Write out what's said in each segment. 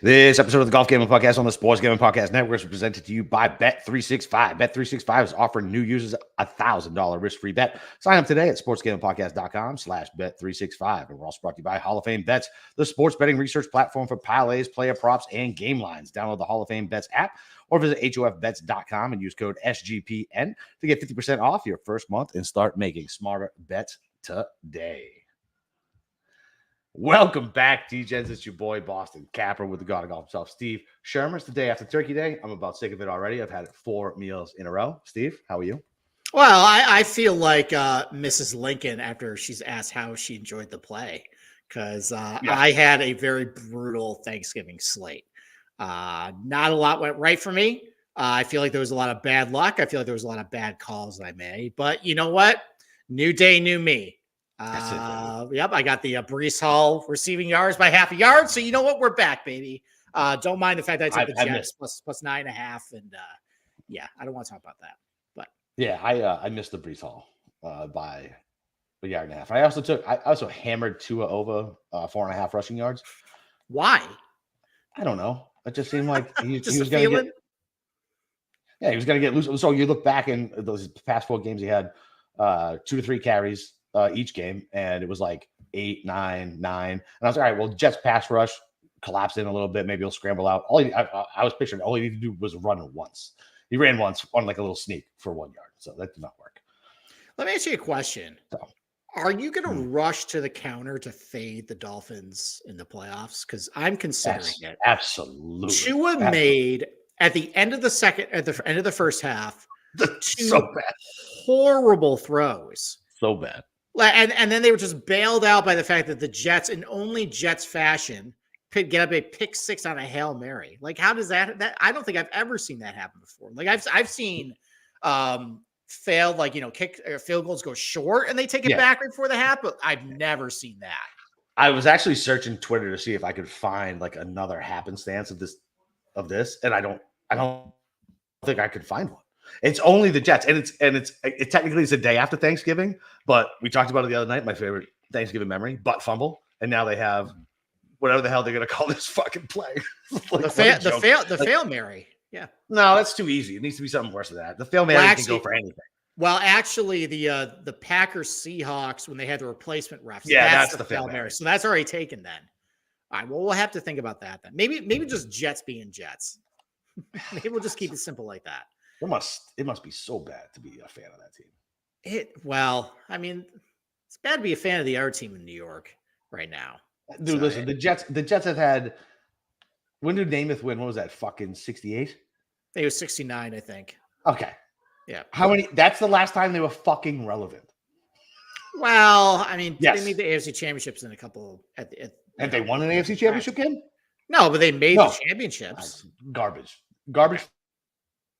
This episode of the Golf Gaming Podcast on the Sports Gaming Podcast Network is presented to you by Bet365. Bet365 is offering new users a $1,000 risk-free bet. Sign up today at sportsgamingpodcast.com/bet365. And we're also brought to you by Hall of Fame Bets, the sports betting research platform for parlays, player props, and game lines. Download the Hall of Fame Bets app or visit hofbets.com and use code SGPN to get 50% off your first month and start making smarter bets today. Welcome back, D-Gens. It's your boy, Boston Capper, with the God of Golf himself, Steve Schirmer. It's the day after Turkey Day. I'm about sick of it already. I've had 4 meals in a row. Steve, how are you? Well, I feel like Mrs. Lincoln after she's asked how she enjoyed the play, because I had a very brutal Thanksgiving slate. Not a lot went right for me. I feel like there was a lot of bad luck. I feel like there was a lot of bad calls that I made. But you know what? New day, new me. Yep, I got the Breece Hall receiving yards by half a yard. So you know what? We're back, baby. Don't mind the fact that I took the Jets plus 9.5. And I don't want to talk about that. But yeah, I missed the Breece Hall by a yard and a half. I also hammered Tua over 4.5 rushing yards. Why? I don't know. It just seemed like he was going to get. Yeah, he was going to get loose. So you look back in those past 4 games, he had 2 to 3 carries each game, and it was like 8, 9, 9. And I was like, all right, well, Jets pass rush collapsed in a little bit. Maybe he'll scramble out. I was picturing all he needed to do was run once. He ran once on like a little sneak for 1 yard, so that did not work. Let me ask you a question. Are you going to rush to the counter to fade the Dolphins in the playoffs? Because I'm considering it. Absolutely. Tua made at the end of the first half, 2 horrible throws. So bad. And then they were just bailed out by the fact that the Jets, in only Jets fashion, could get up a pick 6 on a Hail Mary. Like, how does that I don't think I've ever seen that happen before. Like, I've seen failed, kick or field goals go short and they take it back right before the half, but I've never seen that. I was actually searching Twitter to see if I could find like another happenstance of this, and I don't think I could find one. It's only the Jets, and it's technically it's a day after Thanksgiving, but we talked about it the other night. My favorite Thanksgiving memory, butt fumble, and now they have whatever the hell they're going to call this fucking play. Like, the fail Mary. Yeah. No, that's too easy. It needs to be something worse than that. The fail Mary can go for anything. Well, actually, the Packers Seahawks, when they had the replacement refs, that's the fail Mary. So that's already taken then. All right. Well, we'll have to think about that then. Maybe just Jets being Jets. Maybe we'll just keep it simple like that. It must be so bad to be a fan of that team. It's bad to be a fan of the other team in New York right now. Dude, listen, the Jets have had. When did Namath win? What was that? Fucking 68? It was 69, I think. Okay. Yeah. How many? That's the last time they were fucking relevant. Well, they made the AFC championships in a couple. And they won an AFC championship game? No, but they made the championships. Garbage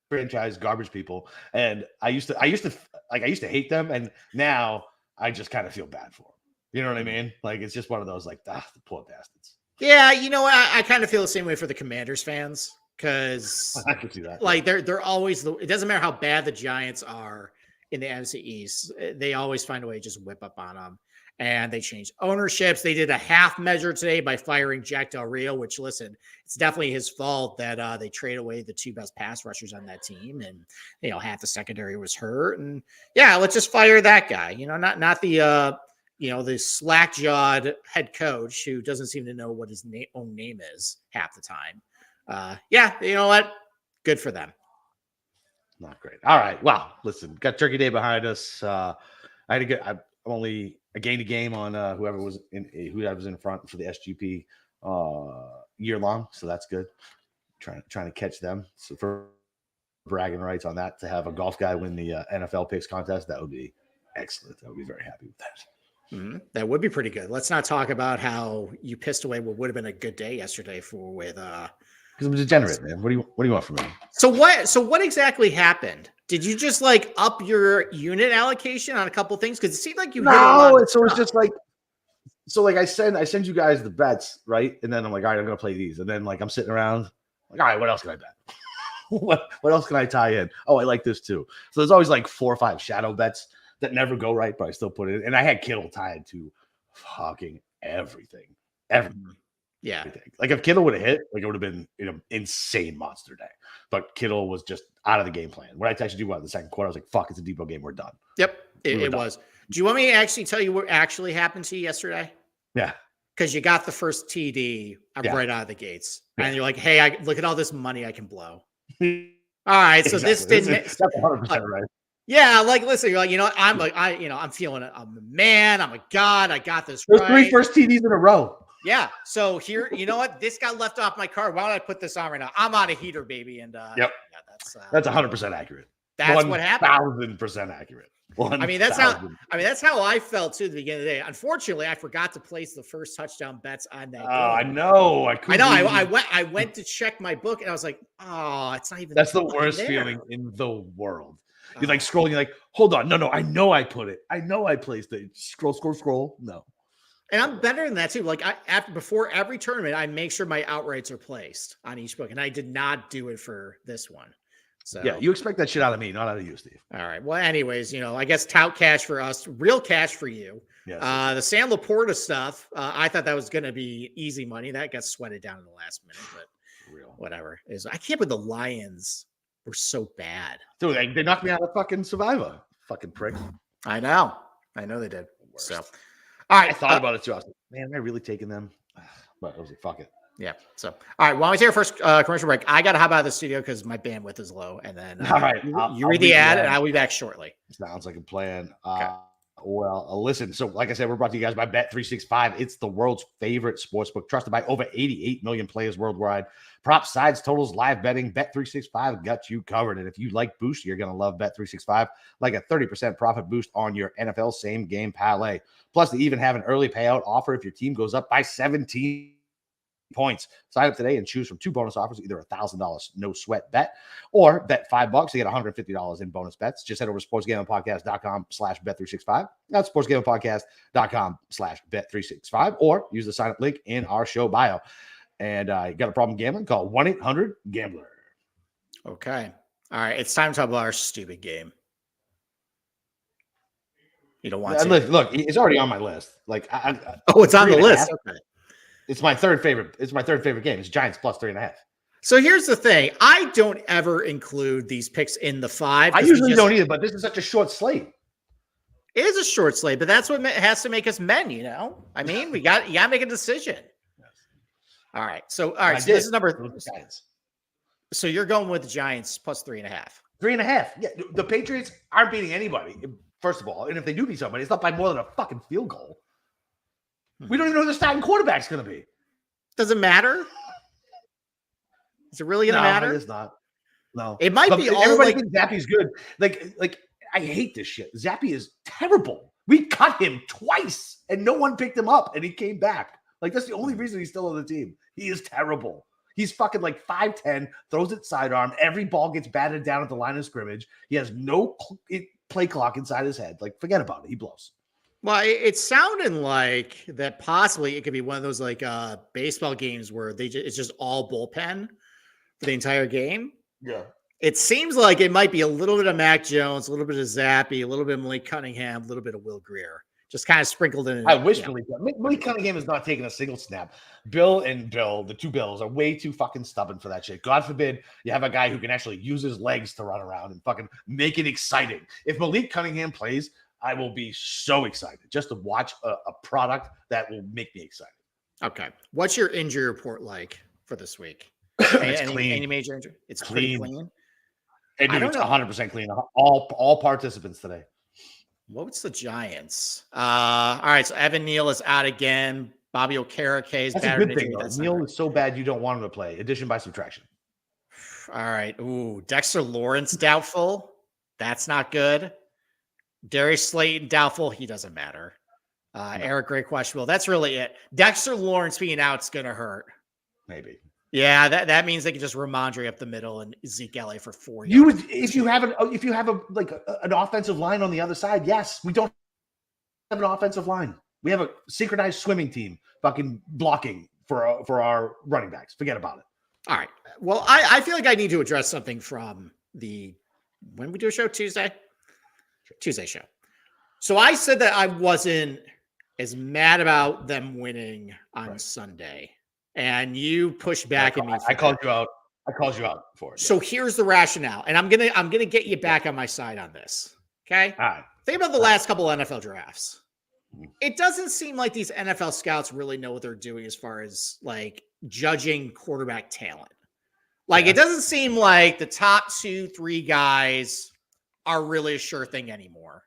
franchise, garbage people. And I used to hate them, and now I just kind of feel bad for them. You know what I mean? Like, it's just one of those, like, the poor bastards. Yeah, you know what? I kind of feel the same way for the Commanders fans, because I could see that. Like, they're always it doesn't matter how bad the Giants are in the NFC East, they always find a way to just whip up on them. And they changed ownerships. They did a half measure today by firing Jack Del Rio, which, listen, it's definitely his fault that they trade away the 2 best pass rushers on that team. And, half the secondary was hurt. And let's just fire that guy, not the, the slack-jawed head coach who doesn't seem to know what his own name is half the time. You know what? Good for them. Not great. All right. Well, listen, got Turkey Day behind us. I'm only I gained a game on whoever was in front for the SGP year long, so that's good. Trying to catch them. So for bragging rights on that, to have a golf guy win the NFL picks contest, that would be excellent. I would be very happy with that. Mm-hmm. That would be pretty good. Let's not talk about how you pissed away what would have been a good day yesterday because I'm a degenerate, man. What do you want from me? So what exactly happened? Did you just up your unit allocation on a couple things? Because it seemed like you it's just like I send you guys the bets, right? And then I'm like, all right, I'm gonna play these, and then I'm sitting around like, all right, what else can I bet? what else can I tie in? Oh, I like this too. So there's always 4 or 5 shadow bets that never go right, but I still put it in. And I had Kittle tied to fucking everything. Yeah. Like if Kittle would have hit, like it would have been an insane monster day. But Kittle was just out of the game plan. When I texted you the second quarter, I was like, "Fuck, it's a Debo game. We're done." Yep, it was. Do you want me to actually tell you what actually happened to you yesterday? Yeah, because you got the first TD right out of the gates, and you're like, "Hey, look at all this money I can blow." All right, so this didn't. That's 100% right. Yeah, like listen, you're like, I'm feeling it. I'm a man. I'm a god. I got this. There's right. 3 first TDs in a row. Yeah. So here, you know what? This got left off my card. Why don't I put this on right now? I'm on a heater, baby. And yep, yeah, that's 100% accurate. That's what happened. 1,000% accurate. 1, I mean, that's how I felt too at the beginning of the day. Unfortunately, I forgot to place the first touchdown bets on that. Oh, I know. I went to check my book and I was like, oh, it's not even. That's the worst feeling in the world. You're like scrolling. You're like, hold on. No. I know I put it. I know I placed it. Scroll. No. And I'm better than that too. Like before every tournament, I make sure my outrights are placed on each book, and I did not do it for this one. So yeah, you expect that shit out of me, not out of you, Steve. All right. Well, anyways, I guess tout cash for us, real cash for you. Yes. The Sam Laporta stuff, I thought that was going to be easy money. That got sweated down in the last minute, but whatever. I can't believe the Lions were so bad. Dude, they knocked me out of fucking Survivor. Fucking pricks. I know they did. So, all right. I thought about it too. I was like, man, am I really taking them? But I was like, fuck it. Yeah. So, all right. While we take our first commercial break, I got to hop out of the studio because my bandwidth is low. And then all right, you read the ad, and I'll be back shortly. Sounds like a plan. Okay. Well, listen. So, like I said, we're brought to you guys by Bet365. It's the world's favorite sportsbook, trusted by over 88 million players worldwide. Props, sides, totals, live betting. Bet365 got you covered. And if you like boost, you're going to love Bet365. Like a 30% profit boost on your NFL same game parlay. Plus, they even have an early payout offer if your team goes up by 17 points. Sign up today and choose from 2 bonus offers, either $1,000 no sweat bet or bet $5. You get $150 in bonus bets. Just head over to sportsgamblingpodcast.com/bet365. That's sportsgamblingpodcast.com/bet365, or use the sign up link in our show bio. And you got a problem gambling? Call 1-800-GAMBLER. Okay. All right. It's time to talk about our stupid game. You don't want to look, it's already on my list. Like, it's on the list. Okay. It's my third favorite. It's my third favorite game. It's Giants plus 3.5. So here's the thing. I don't ever include these picks in the 5. I usually don't either, but this is such a short slate. It is a short slate, but that's what has to make us men, I mean, you got to make a decision. Yes. All right. So this is number. So you're going with the Giants plus 3.5. 3.5. Yeah. The Patriots aren't beating anybody, first of all. And if they do beat somebody, it's not by more than a fucking field goal. We don't even know who the starting quarterback's going to be. Does it matter? Is it really going to matter? It's not. No. It might be all everybody thinks Zappy's good. Like I hate this shit. Zappy is terrible. We cut him twice and no one picked him up and he came back. Like that's the only reason he's still on the team. He is terrible. He's fucking like 5'10", throws it sidearm. Every ball gets batted down at the line of scrimmage. He has no play clock inside his head. Like forget about it. He blows. Well, it's sounding like that possibly it could be one of those like baseball games where it's just all bullpen for the entire game. Yeah. It seems like it might be a little bit of Mac Jones, a little bit of Zappy, a little bit of Malik Cunningham, a little bit of Will Grier, just kind of sprinkled in. I wish Malik Cunningham is not taking a single snap. Bill, the 2 Bills, are way too fucking stubborn for that shit. God forbid you have a guy who can actually use his legs to run around and fucking make it exciting. If Malik Cunningham plays, I will be so excited just to watch a product that will make me excited. Okay. What's your injury report like for this week? Any major injury? It's clean. It's 100% clean. All participants today. What's the Giants? All right. So Evan Neal is out again. Bobby Okereke is That's a good thing. Neal is so bad you don't want him to play. Addition by subtraction. All right. Ooh, Dexter Lawrence doubtful. That's not good. Darius Slayton doubtful. He doesn't matter. Eric Gray questionable. That's really it. Dexter Lawrence being out is going to hurt. Maybe. Yeah, that means they can just Ramondre up the middle and Zeke Elliott for 4 yards. If you have an offensive line on the other side, yes. We don't have an offensive line. We have a synchronized swimming team fucking blocking for our running backs. Forget about it. All right. Well, I feel like I need to address something from when we do a show Tuesday show. So I said that I wasn't as mad about them winning on Sunday and you pushed back at me. I called you out. I called you out for it. So here's the rationale, and I'm gonna get you back on my side on this. Okay. All right. Think about the last couple of NFL drafts. It doesn't seem like these NFL scouts really know what they're doing as far as like judging quarterback talent. Like it doesn't seem like the top 2-3 guys are really a sure thing anymore.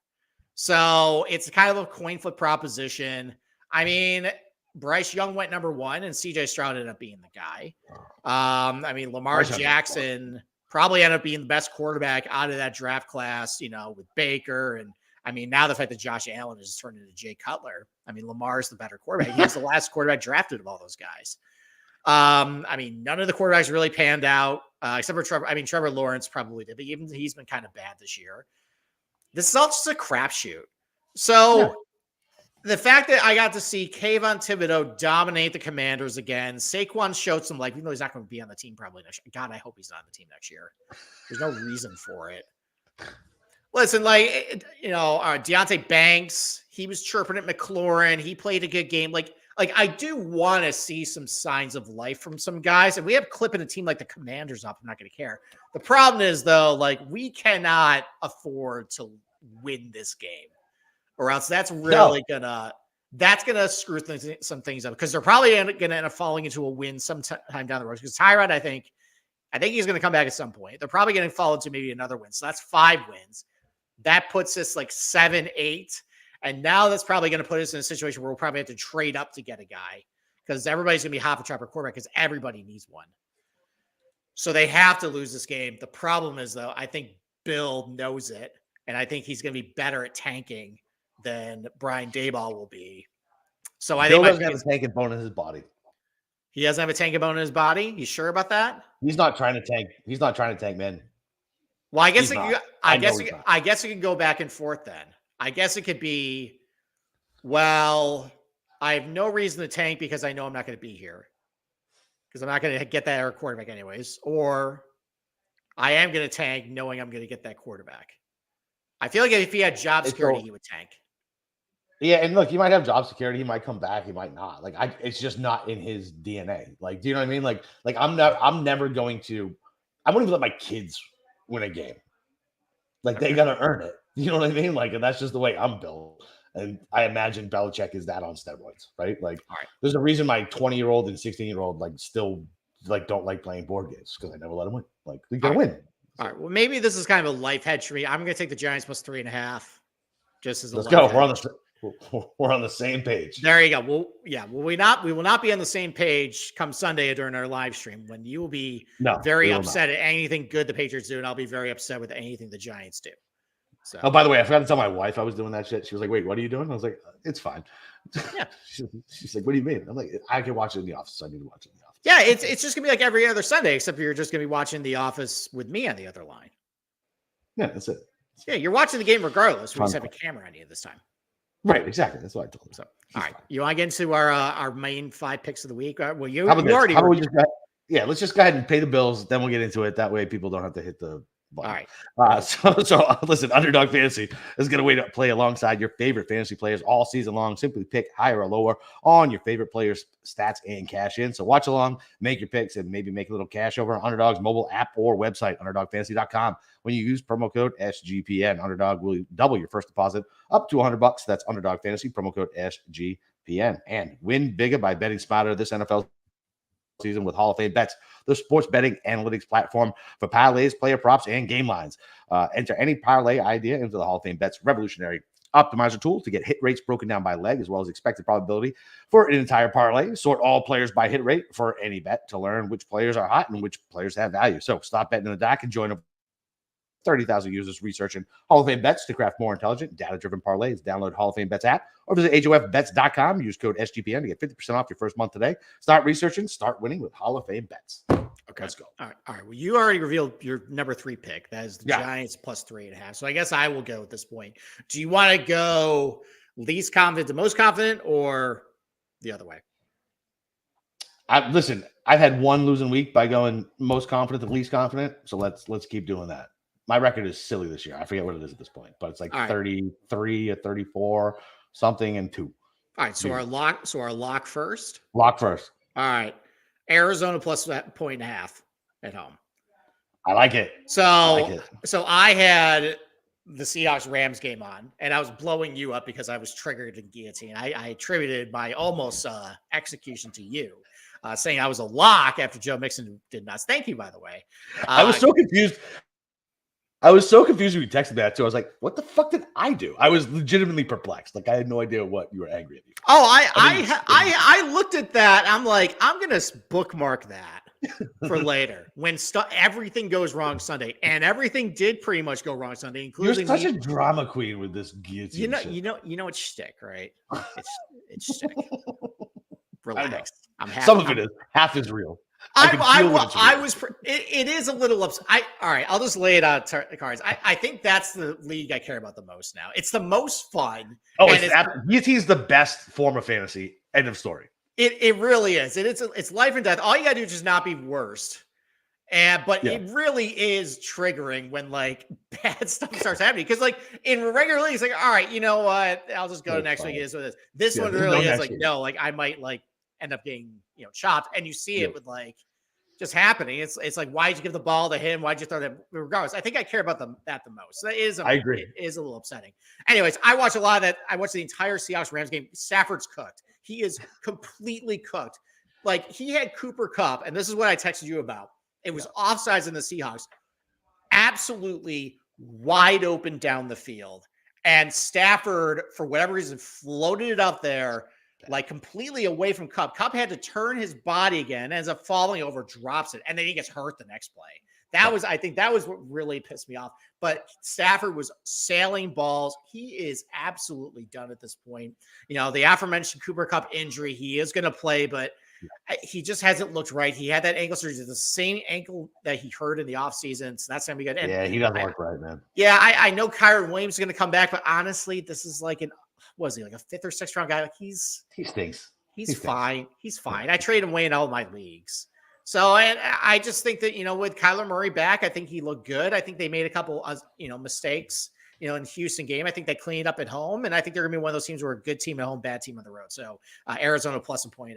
So it's kind of a coin flip proposition. I mean, Bryce Young went number 1 and CJ Stroud ended up being the guy. I mean, Lamar Jackson probably ended up being the best quarterback out of that draft class, you know, with Baker. And I mean, now the fact that Josh Allen has turned into Jay Cutler, I mean, Lamar's the better quarterback. He was the last quarterback drafted of all those guys. I mean, none of the quarterbacks really panned out, except for Trevor. I mean, Trevor Lawrence probably did, but even he's been kind of bad this year. This is all just a crapshoot. So the fact that I got to see Kayvon Thibodeau dominate the Commanders again, Saquon showed some even though he's not going to be on the team probably next year. God, I hope he's not on the team next year. There's no reason for it. Listen, Deontay Banks, he was chirping at McLaurin. He played a good game. Like I do want to see some signs of life from some guys. And we have clipping a team like the Commanders up. I'm not going to care. The problem is, though, we cannot afford to win this game, or else that's really gonna screw some things up, because they're probably going to end up falling into a win sometime down the road. Because Tyrod, I think he's going to come back at some point. They're probably going to fall into maybe another win. So that's 5 wins. That puts us 7-8. And now that's probably going to put us in a situation where we'll probably have to trade up to get a guy, because everybody's going to be half a trapper quarterback, because everybody needs one. So they have to lose this game. The problem is, though, I think Bill knows it, and I think he's going to be better at tanking than Brian Daboll will be. So I think Bill doesn't have a tanking bone in his body. He doesn't have a tanking bone in his body? You sure about that? He's not trying to tank. He's not trying to tank, man. Well, I guess it can go back and forth then. I guess it could be, well, I have no reason to tank because I know I'm not going to be here, because I'm not going to get that air quarterback anyways. Or I am going to tank knowing I'm going to get that quarterback. I feel like if he had job security, he would tank. Yeah, and look, he might have job security. He might come back. He might not. It's just not in his DNA. Do you know what I mean? I'm never going to. I wouldn't even let my kids win a game. They got to earn it. You know what I mean? And that's just the way I'm built. And I imagine Belichick is that on steroids, right? All right. There's a reason my 20-year-old and 16-year-old still don't like playing board games, because I never let them win. We got to win. All right. Well, maybe this is kind of a life hedge for me. I'm going to take the Giants plus 3.5. Just as a let's go. We're on the same page. There you go. We will not be on the same page come Sunday during our live stream, when you will be very upset at anything good the Patriots do, and I'll be very upset with anything the Giants do. So. Oh, by the way, I forgot to tell my wife I was doing that shit. She was like, "Wait, what are you doing?" I was like, "It's fine." Yeah. She's like, "What do you mean?" I'm like, "I can watch it in the office. I need to watch it in the office." Yeah, it's just gonna be like every other Sunday, except you're just gonna be watching The Office with me on the other line. Yeah, that's it. Yeah, you're watching the game regardless. We just have a camera on you this time. Right, exactly. That's what I told him. So, all right, you want to get into our main 5 picks of the week? Well, let's just go ahead and pay the bills. Then we'll get into it. That way, people don't have to hit the button. All right. So listen, Underdog Fantasy is going to play alongside your favorite fantasy players all season long. Simply pick higher or lower on your favorite players' stats and cash in. So watch along, make your picks, and maybe make a little cash over on Underdog's mobile app or website, underdogfantasy.com. When you use promo code SGPN, Underdog will double your first deposit up to $100. That's Underdog Fantasy, promo code SGPN. And win bigger by betting smarter this NFL season with Hall of Fame Bets, the sports betting analytics platform for parlays, player props, and game lines. Enter any parlay idea into the Hall of Fame Bets revolutionary optimizer tool to get hit rates broken down by leg, as well as expected probability for an entire parlay. Sort all players by hit rate for any bet to learn which players are hot and which players have value. So stop betting in the dark and join a 30,000 users researching Hall of Fame Bets to craft more intelligent, data-driven parlays. Download Hall of Fame Bets app or visit HOFBets.com. Use code SGPN to get 50% off your first month today. Start researching, start winning with Hall of Fame Bets. Okay, let's go. All right. Well, you already revealed your number 3 pick. That is the Giants plus 3.5. So I guess I will go at this point. Do you want to go least confident to most confident, or the other way? Listen, I've had one losing week by going most confident to least confident. So let's keep doing that. My record is silly this year. I forget what it is at this point, but it's 33 or 34 something and 2. All right. So our lock first. Lock first. All right. Arizona plus that 1.5 at home. I like it. So I had the Seahawks Rams game on, and I was blowing you up because I was triggered in guillotine. I attributed my almost execution to you, saying I was a lock after Joe Mixon did nuts. Thank you, by the way. I was so confused. I was so confused when you texted that too. I was like, "What the fuck did I do?" I was legitimately perplexed. Like I had no idea what you were angry at me for. Oh, I looked at that. I'm like, I'm gonna bookmark that for later when everything goes wrong Sunday, and everything did pretty much go wrong Sunday, including You're such a drama queen with this guillotine. You know it's shtick, right? It's shtick. Relax. I'm happy. Some of it is half is real. It is a little upset. All right, I'll just lay it out cards. I think that's the league I care about the most now. It's the most fun. Oh, guillotine is the best form of fantasy. End of story. It really is. It's life and death. All you gotta do is just not be worst. But it really is triggering when like bad stuff starts happening. Because like in regular leagues, like, all right, you know what? I'll just go to next week. It is what it is. This one really is like, no, like I might like end up getting chopped. And you see it with like just happening. It's like, why'd you give the ball to him? Why'd you throw that? Regardless, I think I care about that the most. That is, I agree. It is a little upsetting. Anyways, I watch a lot of that. I watched the entire Seahawks Rams game. Stafford's cooked. He is completely cooked. Like he had Cooper Kupp, and this is what I texted you about. It was offsides in the Seahawks, absolutely wide open down the field. And Stafford, for whatever reason, floated it up there, like completely away from Kupp. Kupp had to turn his body again, ends up falling over, drops it, and then he gets hurt the next play. I think that was what really pissed me off. But Stafford was sailing balls. He is absolutely done at this point. The aforementioned Cooper Kupp injury, he is going to play, but he just hasn't looked right. He had that ankle surgery, the same ankle that he hurt in the offseason. So that's going to be good. And he doesn't work right, man. Yeah, I know Kyron Williams is going to come back, but honestly, this is like like a 5th or 6th round guy? Like he stinks. He's fine. He's fine. I trade him away in all my leagues. So I just think that, with Kyler Murray back, I think he looked good. I think they made a couple of, mistakes, in the Houston game. I think they cleaned up at home, and I think they're going to be one of those teams where a good team at home, bad team on the road. So Arizona plus 1.5.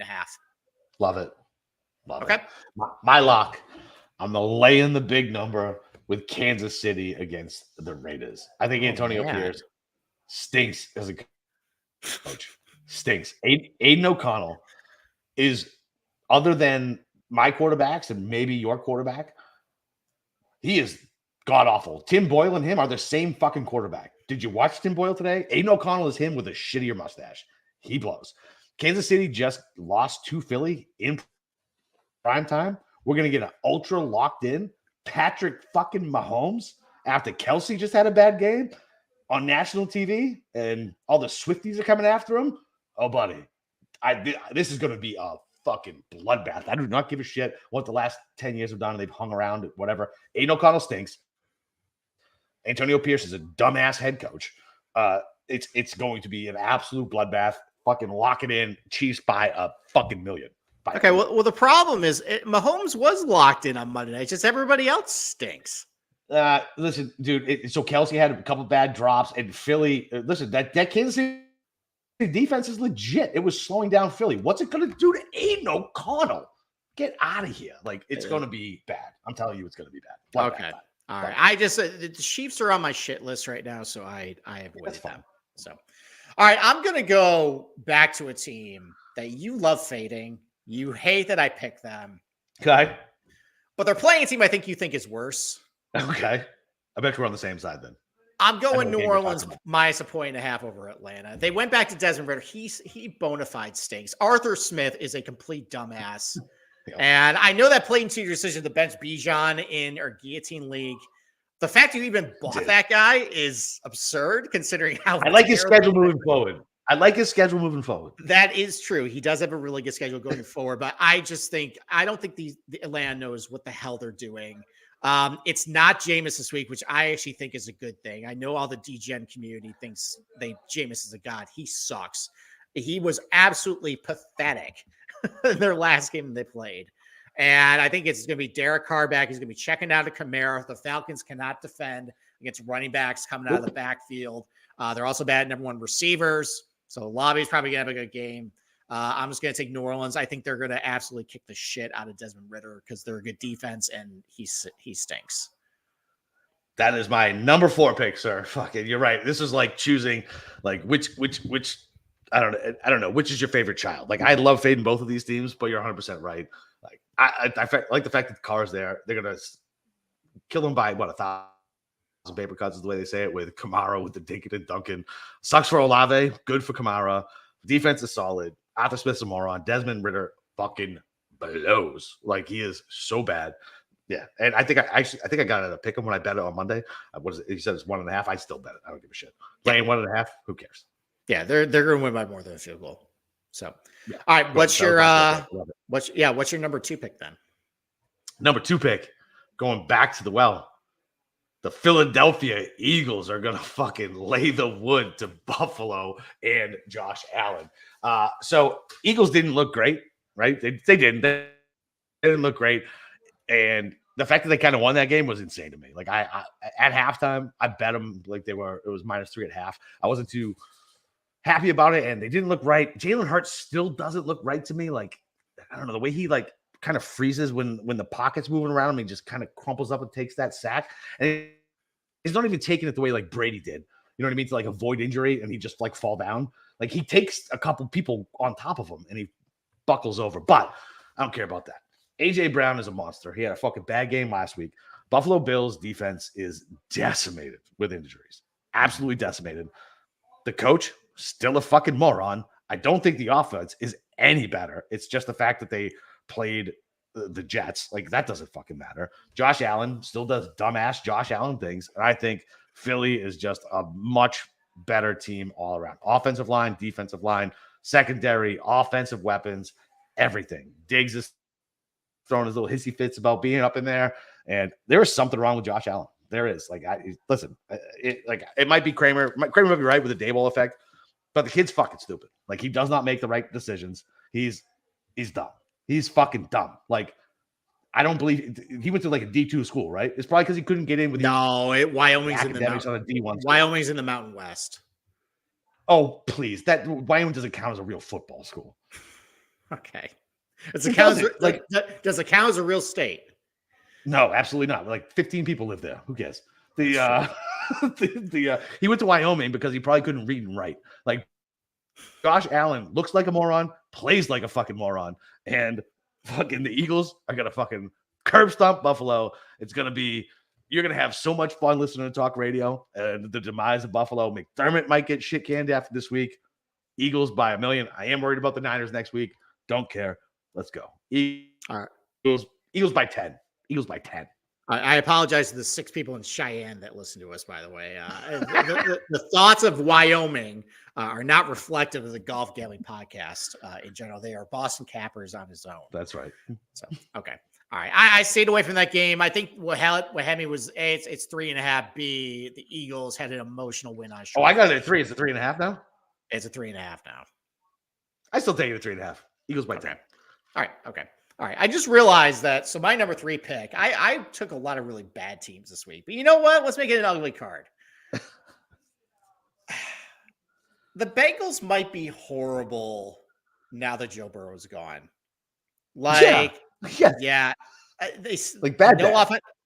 Love it. Okay. It. My lock, I'm the laying the big number with Kansas City against the Raiders. I think Antonio Pierce stinks as a coach. Stinks. Aiden O'Connell is, other than my quarterbacks and maybe your quarterback, he is god awful. Tim Boyle and him are the same fucking quarterback. Did you watch Tim Boyle today? Aiden O'Connell is him with a shittier mustache. He blows. Kansas City just lost to Philly in prime time. We're going to get an ultra locked in Patrick fucking Mahomes after Kelsey just had a bad game on national TV and all the Swifties are coming after him. Oh, buddy, this is going to be a fucking bloodbath. I do not give a shit what the last 10 years have done. They've hung around, whatever. Aiden O'Connell stinks. Antonio Pierce is a dumbass head coach. It's going to be an absolute bloodbath. Fucking lock it in. Chiefs by a fucking million. Okay, well, the problem is Mahomes was locked in on Monday night. Just everybody else stinks. Listen, dude. So Kelsey had a couple bad drops, and Philly. Listen, that Kansas City defense is legit. It was slowing down Philly. What's it going to do to Aiden O'Connell? Get out of here! Like it's going to be bad. I'm telling you, it's going to be bad. Okay, all right. I just the Chiefs are on my shit list right now, so I avoid them. So, all right, I'm going to go back to a team that you love fading. You hate that I picked them. Okay. But they're playing a team I think you think is worse. Okay. I bet we're on the same side then. I'm going New Orleans minus 1.5 over Atlanta. They went back to Desmond Ridder. He bona fide stinks. Arthur Smith is a complete dumbass. And I know that played into your decision to bench Bijan in our guillotine league. The fact you even bought that guy is absurd considering how I like his schedule moving forward. That is true. He does have a really good schedule going forward, but I don't think the Atlanta knows what the hell they're doing. It's not Jameis this week, which I actually think is a good thing. I know all the DGen community thinks Jameis is a god. He sucks. He was absolutely pathetic in their last game they played. And I think it's going to be Derek Carr back. He's going to be checking out a Kamara. The Falcons cannot defend against running backs coming out of the backfield. They're also bad number one receivers. So Lobby's probably going to have a good game. I'm just going to take New Orleans. I think they're going to absolutely kick the shit out of Desmond Ridder because they're a good defense and he stinks. That is my number 4 pick, sir. Fucking, you're right. This is like choosing like which I don't know which is your favorite child. Like I love fading both of these teams, but you're 100% right. Like I like the fact that the Carr's there. They're gonna kill them by 1,000 paper cuts is the way they say it, with Kamara with the dinking and dunking. Sucks for Olave, good for Kamara. Defense is solid. Arthur Smith's a moron. Desmond Ridder fucking blows. Like he is so bad. Yeah, and I think I got it to pick him when I bet it on Monday. What is it? He said it's 1.5. I still bet it. I don't give a shit. Playing 1.5, who cares? Yeah, they're going to win by more than a field goal. So, yeah. All right, what's your number 2 pick then? Number 2 pick, going back to the well. The Philadelphia Eagles are going to fucking lay the wood to Buffalo and Josh Allen. So Eagles didn't look great, right? They didn't. They didn't look great. And the fact that they kind of won that game was insane to me. Like I at halftime, I bet them like it was -3 at half. I wasn't too happy about it, and they didn't look right. Jalen Hurts still doesn't look right to me. Like, I don't know, the way he like kind of freezes when the pocket's moving around him, he just kind of crumples up and takes that sack. And he's not even taking it the way like Brady did. You know what I mean? To like avoid injury, and he just like fall down. Like he takes a couple people on top of him and he buckles over. But I don't care about that. AJ Brown is a monster. He had a fucking bad game last week. Buffalo Bills defense is decimated with injuries. Absolutely decimated. The coach, still a fucking moron. I don't think the offense is any better. It's just the fact that they played the Jets. Like, that doesn't fucking matter. Josh Allen still does dumbass Josh Allen things. And I think Philly is just a much better team all around. Offensive line, defensive line, secondary, offensive weapons, everything. Diggs is throwing his little hissy fits about being up in there. And there is something wrong with Josh Allen. There is. Like, it might be Kramer. Kramer might be right with the Daboll effect, but the kid's fucking stupid. Like, he does not make the right decisions. He's dumb. He's fucking dumb. Like, I don't believe he went to like a D2 school, right? It's probably because he couldn't get in with Wyoming's in the on a D1 school. Wyoming's in the Mountain West. Oh, please. That Wyoming doesn't count as a real football school. Okay. Does it count as a real state? No, absolutely not. Like 15 people live there. Who cares? He went to Wyoming because he probably couldn't read and write. Like, Josh Allen looks like a moron, plays like a fucking moron, and fucking the Eagles are gonna fucking curb stomp Buffalo. You're gonna have so much fun listening to talk radio, and the demise of Buffalo. McDermott might get shit canned after this week. Eagles by 1 million. I am worried about the Niners next week. Don't care. Let's go. All right. Eagles by 10. Eagles by 10. I apologize to the 6 people in Cheyenne that listen to us, by the way. The thoughts of Wyoming are not reflective of the Golf Gambling Podcast in general. They are Boston Cappers on his own. That's right. So, okay. All right. I stayed away from that game. I think what had me was A, it's 3.5. B, the Eagles had an emotional win on short. Oh, I got it at 3. It's a 3.5 now? It's a 3.5 now. I still take it at 3.5. Eagles by 10. All right. Okay. All right. I just realized that. So my number 3 pick, I took a lot of really bad teams this week. But you know what? Let's make it an ugly card. The Bengals might be horrible now that Joe Burrow's gone. Yeah. They like bad.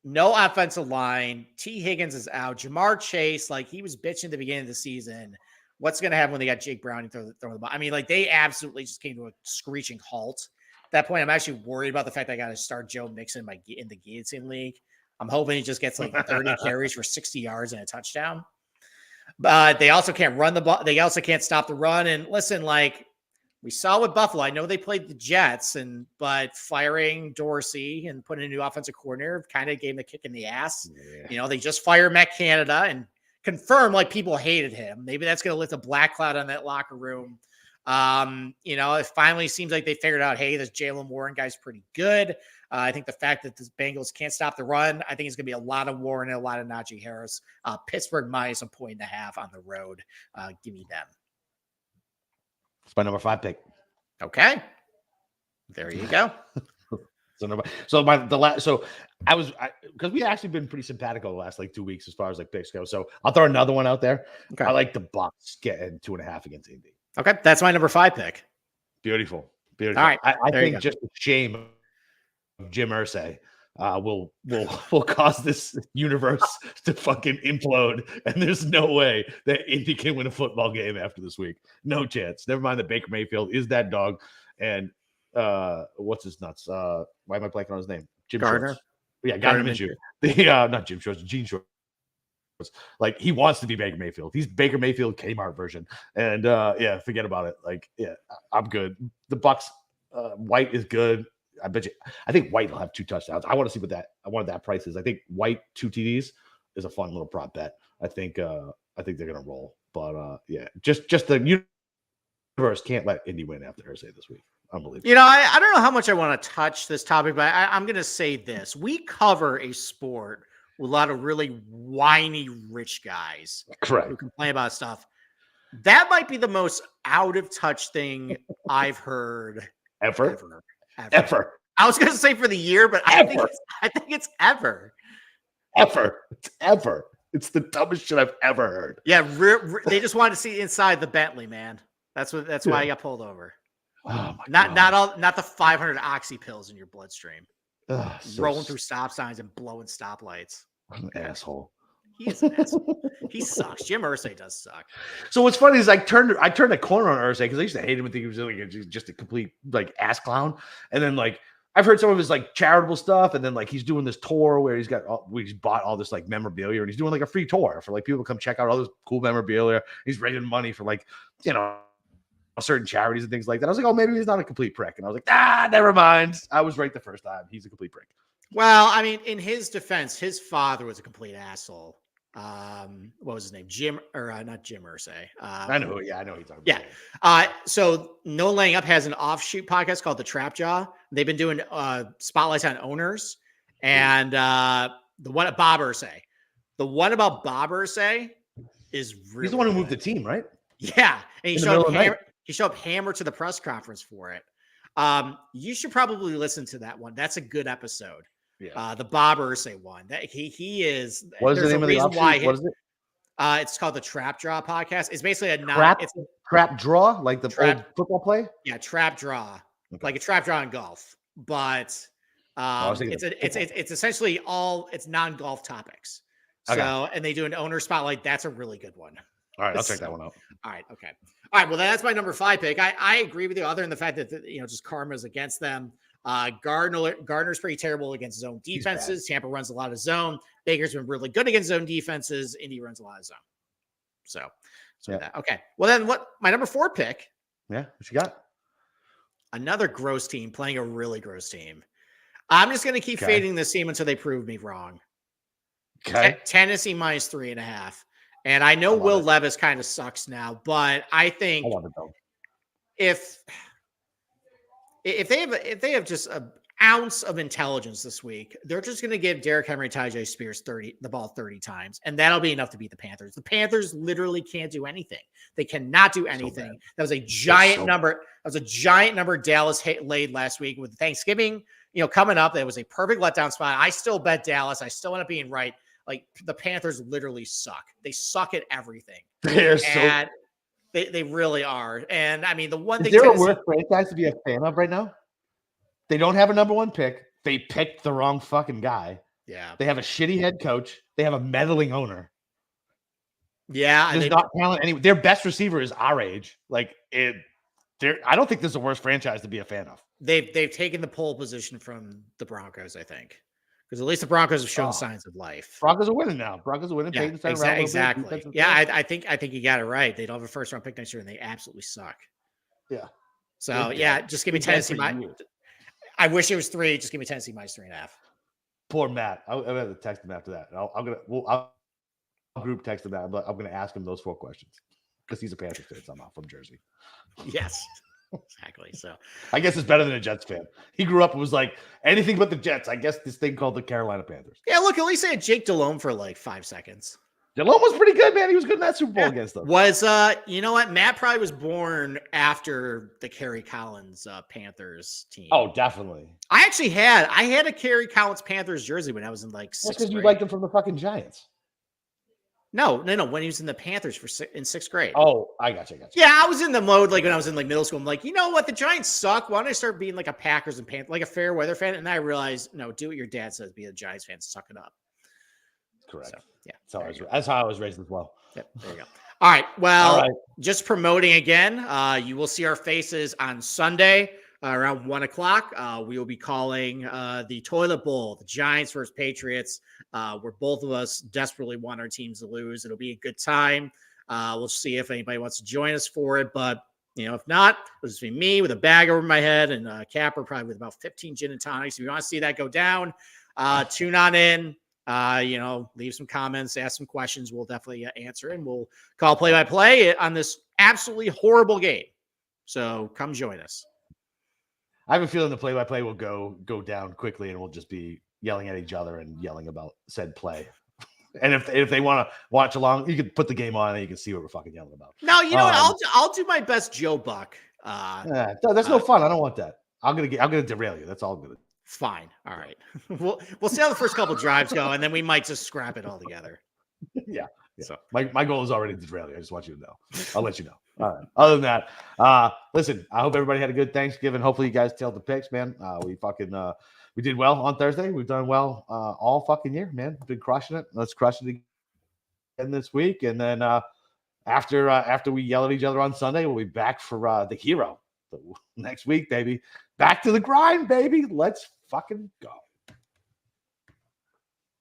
No offensive line. T. Higgins is out. Jamar Chase, like he was bitching at the beginning of the season. What's going to happen when they got Jake Browning throwing the ball? I mean, like they absolutely just came to a screeching halt. At that point, I'm actually worried about the fact that I got to start Joe Mixon in the Guillotine League. I'm hoping he just gets like 30 carries for 60 yards and a touchdown. But they also can't run the ball. They also can't stop the run. And listen, like we saw with Buffalo, I know they played the Jets, but firing Dorsey and putting a new offensive coordinator kind of gave them a kick in the ass. Yeah. You know, they just fired Matt Canada and confirmed like people hated him. Maybe that's going to lift a black cloud on that locker room. You know, it finally seems like they figured out, hey, this Jaylen Warren guy's pretty good. I think the fact that the Bengals can't stop the run, I think it's going to be a lot of Warren and a lot of Najee Harris. Pittsburgh minus 1.5 on the road. Give me them. It's my number 5 pick. Okay. There you go. Because we actually been pretty simpatico the last like 2 weeks as far as like picks go. So I'll throw another one out there. Okay. I like the Bucs getting 2.5 against Indy. Okay, that's my number 5 pick. Beautiful. All right. I think just the shame of Jim Irsay will cause this universe to fucking implode, and there's no way that Indy can win a football game after this week. No chance. Never mind that Baker Mayfield is that dog, and what's his nuts? Why am I blanking on his name? Jim Gardner. Schwartz. Yeah, Gardner Minshew. Not Jim Schwartz, Gene Schwartz. Like, he wants to be Baker Mayfield. He's Baker Mayfield Kmart version, and yeah, forget about it. Like, yeah, I'm good. The Bucks, White is good. I think White will have 2 touchdowns. I want to see what that price is. I think White 2 TDs is a fun little prop bet. I think they're gonna roll. But yeah, just the universe can't let Indy win after Irsay this week. Unbelievable. You know, I don't know how much I want to touch this topic, but I'm gonna say this: we cover a sport with a lot of really whiny rich guys, correct, who complain about stuff. That might be the most out of touch thing I've heard ever. I was going to say for the year, but I think it's ever. It's the dumbest shit I've ever heard. Yeah, they just wanted to see inside the Bentley, man. That's why I got pulled over. Oh my God. Not the 500 oxy pills in your bloodstream. So rolling through stop signs and blowing stoplights. An asshole. He is an asshole. He sucks. Jim Irsay does suck. So what's funny is I turned the corner on Irsay because I used to hate him and think he was like just a complete like ass clown. And then like I've heard some of his like charitable stuff, and then like he's doing this tour where he's bought all this like memorabilia, and he's doing like a free tour for like people to come check out all this cool memorabilia. He's raising money for like, you know, certain charities and things like that. I was like, oh, maybe he's not a complete prick. And I was like, never mind. I was right the first time. He's a complete prick. Well, I mean, in his defense, his father was a complete asshole. What was his name? Not Jim Irsay. I know. Yeah, I know he's talking about. Yeah. So No Laying Up has an offshoot podcast called The Trap Jaw. They've been doing spotlights on owners, and the one at Bob Irsay. The one about Bob Irsay is really he's the one who good. moved the team, right? Yeah, and he showed up hammered to the press conference for it. You should probably listen to that one. That's a good episode. Yeah. The Bob Irsay one. That he is. What is the name of the offshoot? What is it? It's called the Trap Draw podcast. It's basically a trap draw, like the old football play. Yeah, trap draw, like a trap draw in golf, but it's essentially it's non-golf topics. So and they do an owner spotlight. That's a really good one. All right, I'll check that one out. All right, okay. All right, well, that's my number 5 pick. I agree with you, other than the fact that just karma's against them. Gardner's pretty terrible against zone defenses. Tampa runs a lot of zone. Baker's been really good against zone defenses. Indy runs a lot of zone. So that. Okay. Well, then my number 4 pick. Yeah, what you got? Another gross team playing a really gross team. I'm just going to keep fading this team until they prove me wrong. Okay. Tennessee minus 3.5. And I know Will Levis kind of sucks now, but I think if they have just an ounce of intelligence this week, they're just going to give Derrick Henry, Tyjae Spears the ball 30 times, and that'll be enough to beat the Panthers. The Panthers literally can't do anything. They cannot do anything. That was a giant number. That was a giant number Dallas laid last week with Thanksgiving, coming up. That was a perfect letdown spot. I still bet Dallas. I still end up being right. Like, the Panthers literally suck. They suck at everything. They really are. And I mean, the one thing. Is there a worse franchise to be a fan of right now? They don't have a number 1 pick. They picked the wrong fucking guy. Yeah. They have a shitty head coach. They have a meddling owner. Yeah. There's not talent anyway. Their best receiver is our age. Like, I don't think there's a worse franchise to be a fan of. They've taken the pole position from the Broncos, I think. Because at least the Broncos have shown signs of life. Broncos are winning now. Yeah, exactly. Yeah, I think you got it right. They don't have a first round pick next year, and they absolutely suck. Yeah. So just give me Tennessee. I wish it was 3. Just give me Tennessee minus 3.5. Poor Matt. I'll have to text him after that. I'll group text him that. I'm going to ask him those 4 questions because he's a Panthers fan somehow from Jersey. Yes. Exactly. So I guess it's better than a Jets fan. He grew up and was like, anything but the Jets. I guess this thing called the Carolina Panthers. Yeah, look, at least they had Jake Delhomme for like 5 seconds. Delhomme was pretty good, man. He was good in that Super Bowl against them. You know what? Matt probably was born after the Kerry Collins Panthers team. Oh, definitely. I had a Kerry Collins Panthers jersey when I was in like 6th grade. Because you liked him from the fucking Giants. No. When he was in the Panthers in 6th grade. Oh, I got you. Yeah, I was in the mode like when I was in like middle school. I'm like, you know what? The Giants suck. Why don't I start being like a Packers and Panthers, like a fair weather fan? And then I realized, no, do what your dad says. Be a Giants fan. Suck it up. Correct. So, yeah. That's how I was raised as well. Yep, there you go. All right. Well, just promoting again. You will see our faces on Sunday around 1:00. We will be calling the Toilet Bowl, the Giants versus Patriots, where both of us desperately want our teams to lose. It'll be a good time. We'll see if anybody wants to join us for it, but if not, it'll just be me with a bag over my head and Capper probably with about 15 gin and tonics. If you want to see that go down, tune on in. Leave some comments, ask some questions. We'll definitely answer, and we'll call play-by-play on this absolutely horrible game. So come join us. I have a feeling the play-by-play will go down quickly, and we'll just be yelling at each other and yelling about said play. And if they want to watch along, you can put the game on and you can see what we're fucking yelling about. No, you know what? I'll do my best, Joe Buck. That's no fun. I don't want that. I'm gonna derail you. That's all I'm gonna. Fine. All right. We'll see how the first couple drives go, and then we might just scrap it all together. Yeah. So my goal is already to derail you. I just want you to know. I'll let you know. All right. Other than that, listen, I hope everybody had a good Thanksgiving. Hopefully you guys tailed the picks, man. We did well on Thursday. We've done well all fucking year, man. We've been crushing it. Let's crush it again this week. And then after we yell at each other on Sunday, we'll be back for the hero next week, baby. Back to the grind, baby. Let's fucking go.